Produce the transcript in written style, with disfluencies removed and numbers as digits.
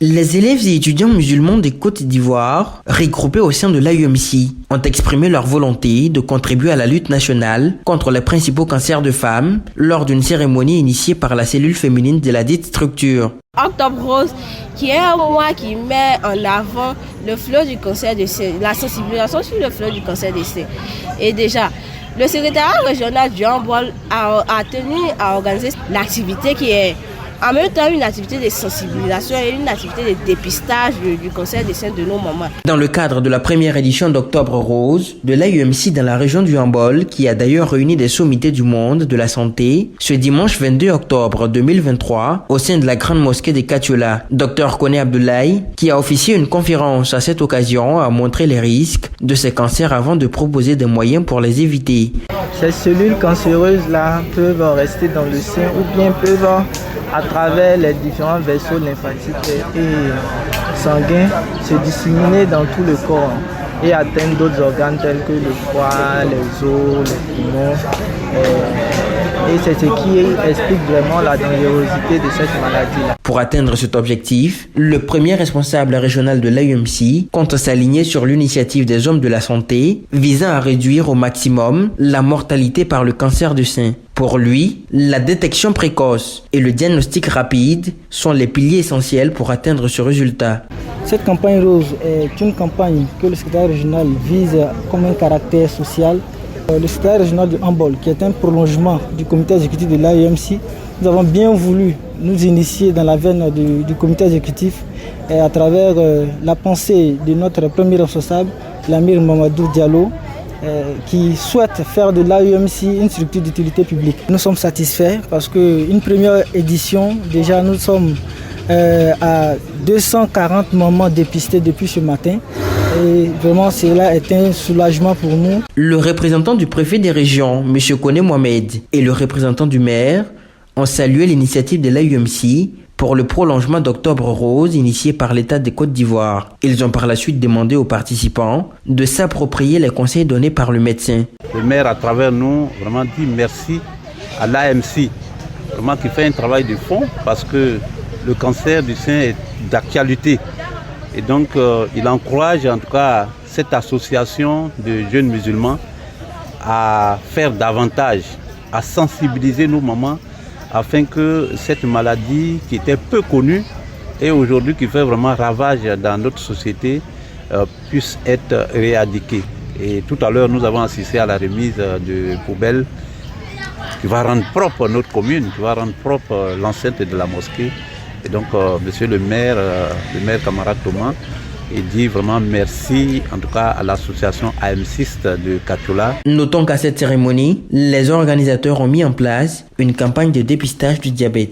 Les élèves et étudiants musulmans des Côtes d'Ivoire, regroupés au sein de l'AUMC, ont exprimé leur volonté de contribuer à la lutte nationale contre les principaux cancers de femmes lors d'une cérémonie initiée par la cellule féminine de la dite structure. Octobre Rose, qui est un mois qui met en avant le flot du cancer des seins, la sensibilisation sur le flot du cancer des seins. Et déjà, le secrétariat régional du handball a tenu à organiser l'activité qui est en même temps une activité de sensibilisation et une activité de dépistage du cancer des seins de nos mamans. Dans le cadre de la première édition d'Octobre Rose de l'AUMC dans la région du handball, qui a d'ailleurs réuni des sommités du monde de la santé, ce dimanche 22 octobre 2023, au sein de la grande mosquée de Katiola, Dr Kone Abdoulaye, qui a officié une conférence à cette occasion, a montré les risques de ces cancers avant de proposer des moyens pour les éviter. Ces cellules cancéreuses-là peuvent rester dans le sein ou bien peuvent, à travers les différents vaisseaux lymphatiques et sanguins, se disséminer dans tout le corps et atteindre d'autres organes tels que le foie, les os, les poumons. Et c'est ce qui explique vraiment la dangerosité de cette maladie-là. Pour atteindre cet objectif, le premier responsable régional de l'AUMC compte s'aligner sur l'initiative des hommes de la santé visant à réduire au maximum la mortalité par le cancer du sein. Pour lui, la détection précoce et le diagnostic rapide sont les piliers essentiels pour atteindre ce résultat. Cette campagne rose est une campagne que le secrétaire régional vise comme un caractère social. Le secrétaire régional du handball, qui est un prolongement du comité exécutif de l'AUMC, nous avons bien voulu nous initier dans la veine du comité exécutif à travers la pensée de notre premier responsable, l'Amir Mamadou Diallo, qui souhaite faire de l'AUMC une structure d'utilité publique. Nous sommes satisfaits parce qu'une première édition, déjà nous sommes à 240 mamans dépistées depuis ce matin. Et vraiment, cela est un soulagement pour nous. Le représentant du préfet des régions, M. Kone Mohamed, et le représentant du maire ont salué l'initiative de l'AUMC pour le prolongement d'Octobre Rose initié par l'État des Côtes d'Ivoire. Ils ont par la suite demandé aux participants de s'approprier les conseils donnés par le médecin. Le maire, à travers nous, vraiment dit merci à l'AMC, vraiment qui fait un travail de fond parce que le cancer du sein est d'actualité. Et donc, il encourage en tout cas cette association de jeunes musulmans à faire davantage, à sensibiliser nos mamans afin que cette maladie qui était peu connue et aujourd'hui qui fait vraiment ravage dans notre société puisse être éradiquée. Et tout à l'heure, nous avons assisté à la remise de poubelles qui va rendre propre notre commune, qui va rendre propre l'enceinte de la mosquée. Et donc, monsieur le maire camarade Thomas, il dit vraiment merci en tout cas à l'association AMCiste de Katiola. Notons qu'à cette cérémonie, les organisateurs ont mis en place une campagne de dépistage du diabète.